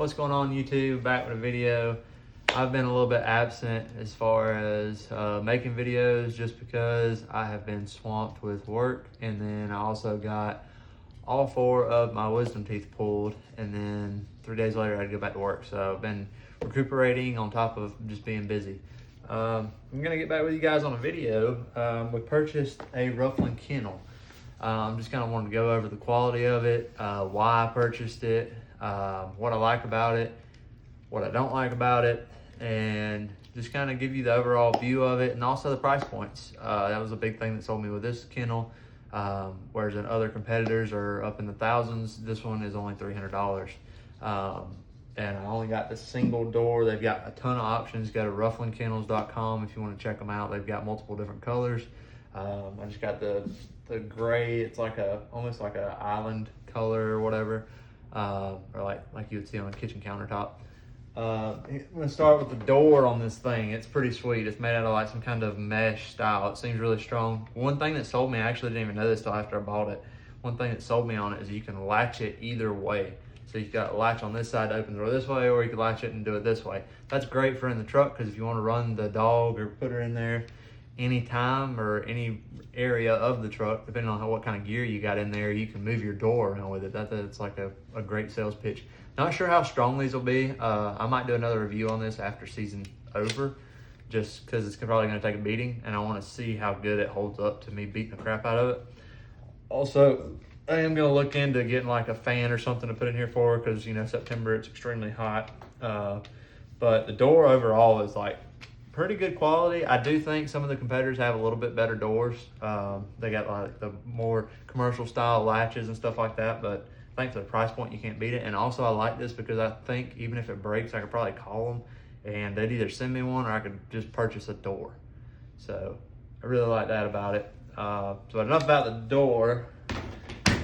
What's going on, YouTube? Back with a video. I've been a little bit absent as far as making videos just because I have been swamped with work, and then I also got all 4 of my wisdom teeth pulled, and then 3 days later I had to go back to work. So I've been recuperating on top of just being busy. I'm gonna get back with you guys on a video. We purchased a Ruffland kennel. Just kind of wanted to go over the quality of it, why I purchased it, what I like about it, what I don't like about it, and just kind of give you the overall view of it, and also the price points. That was a big thing that sold me with this kennel. Whereas in other competitors are up in the thousands, this one is only $300. And I only got the single door. They've got a ton of options. Go to rufflandkennels.com if you want to check them out. They've got multiple different colors. I just got the gray. It's like almost like a island color or whatever, or like you would see on a kitchen countertop. I'm gonna start with the door on this thing. It's pretty sweet. It's made out of like some kind of mesh style. It seems really strong. One thing that sold me, I actually didn't even know this till after I bought it. One thing that sold me on it is you can latch it either way. So you've got a latch on this side to open the door this way, or you can latch it and do it this way. That's great for in the truck, because if you want to run the dog or put her in there anytime or any area of the truck, depending on what kind of gear you got in there, you can move your door around with it. That's like a great sales pitch. Not sure how strong these will be. I might do another review on this after season over, just because it's probably going to take a beating, and I want to see how good it holds up to me beating the crap out of it. Also, I am going to look into getting like a fan or something to put in here for her, because, you know, September, it's extremely hot. But the door overall is like pretty good quality. I do think some of the competitors have a little bit better doors. They got like the more commercial style latches and stuff like that, but I think for the price point, you can't beat it. And also I like this because I think even if it breaks, I could probably call them and they'd either send me one, or I could just purchase a door. So I really like that about it. So enough about the door.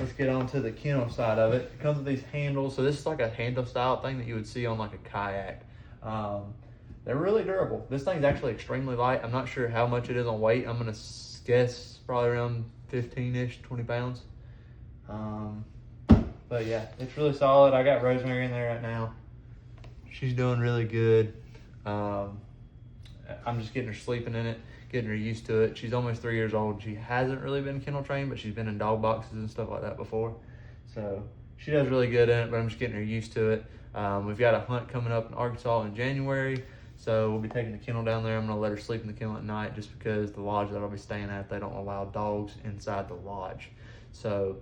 Let's get on to the kennel side of it. It comes with these handles. So this is like a handle style thing that you would see on like a kayak. They're really durable. This thing's actually extremely light. I'm not sure how much it is on weight. I'm gonna guess probably around 15-ish, 20 pounds. But yeah, it's really solid. I got Rosemary in there right now. She's doing really good. I'm just getting her sleeping in it, getting her used to it. She's almost 3 years old. She hasn't really been kennel trained, but she's been in dog boxes and stuff like that before. So she does really good in it, but I'm just getting her used to it. We've got a hunt coming up in Arkansas in January. So we'll be taking the kennel down there. I'm gonna let her sleep in the kennel at night, just because the lodge that I'll be staying at, they don't allow dogs inside the lodge. So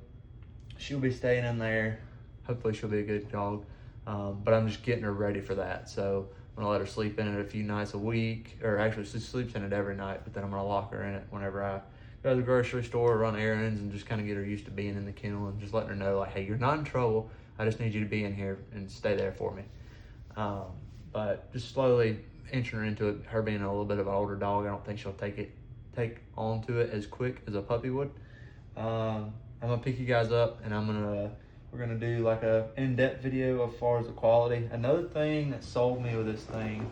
she'll be staying in there. Hopefully she'll be a good dog. But I'm just getting her ready for that. So I'm gonna let her sleep in it a few nights a week, or actually she sleeps in it every night, but then I'm gonna lock her in it whenever I go to the grocery store, run errands, and just kind of get her used to being in the kennel, and just letting her know like, hey, you're not in trouble. I just need you to be in here and stay there for me. But just slowly inching her into it. Her being a little bit of an older dog, I don't think she'll take on to it as quick as a puppy would. I'm gonna pick you guys up, and we're gonna do like a in-depth video as far as the quality. Another thing that sold me with this thing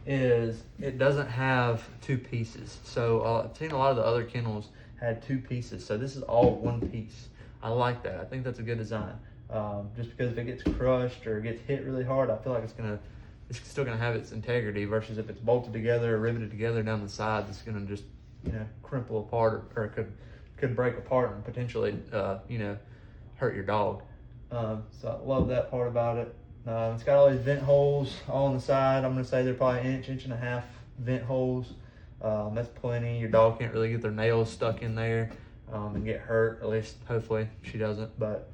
is it doesn't have 2 pieces. So I've seen a lot of the other kennels had 2 pieces. So this is all 1 piece. I like that. I think that's a good design. Just because if it gets crushed or gets hit really hard, I feel like it's still gonna have its integrity, versus if it's bolted together or riveted together down the sides, it's gonna just, you know, crumple apart, or it could break apart and potentially, you know, hurt your dog. So I love that part about it. It's got all these vent holes all on the side. I'm gonna say they're probably inch and a half vent holes. That's plenty. Your dog can't really get their nails stuck in there and get hurt. At least, hopefully, she doesn't. But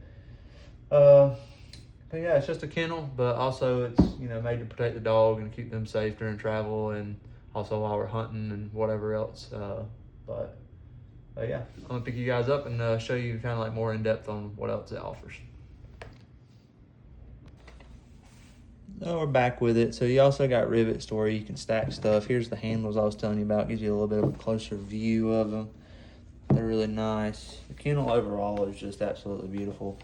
yeah, it's just a kennel, but also it's, you know, made to protect the dog and keep them safe during travel, and also while we're hunting and whatever else. But yeah, I'm gonna pick you guys up and show you kind of like more in depth on what else it offers. So we're back with it. So you also got rivets to where you can stack stuff. Here's the handles I was telling you about. Gives you a little bit of a closer view of them. They're really nice. The kennel overall is just absolutely beautiful.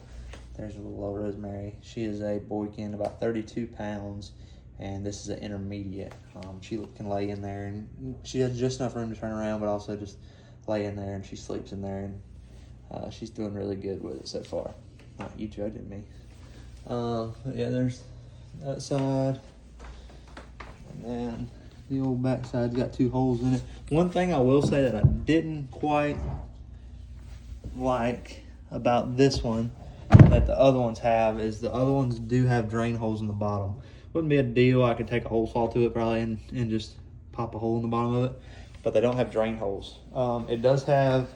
There's a little old Rosemary. She is a Boykin, about 32 pounds, and this is an intermediate. She can lay in there, and she has just enough room to turn around, but also just lay in there, and she sleeps in there, and she's doing really good with it so far. Not you judging me. Yeah, there's that side. And then the old back side's got 2 holes in it. One thing I will say that I didn't quite like about this one that the other ones have is the other ones do have drain holes in the bottom. Wouldn't be a deal. I could take a hole saw to it probably and just pop a hole in the bottom of it, but they don't have drain holes. It does have,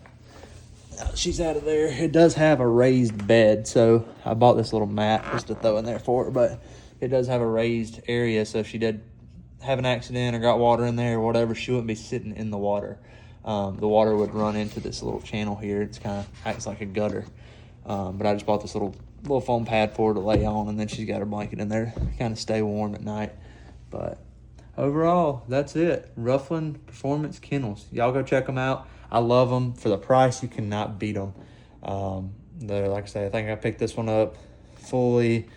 she's out of there. It does have a raised bed, so I bought this little mat just to throw in there for her, but it does have a raised area, so if she did have an accident or got water in there or whatever, she wouldn't be sitting in the water. The water would run into this little channel here. It's kind of acts like a gutter. But I just bought this little foam pad for her to lay on, and then she's got her blanket in there to kind of stay warm at night. But overall, that's it. Ruffland Performance Kennels. Y'all go check them out. I love them. For the price, you cannot beat them. They're, like I say, I think I picked this one up fully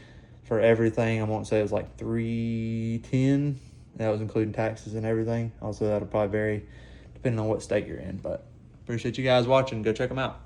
for everything. I won't say it was like $310. That was including taxes and everything. Also, that'll probably vary depending on what state you're in. But appreciate you guys watching. Go check them out.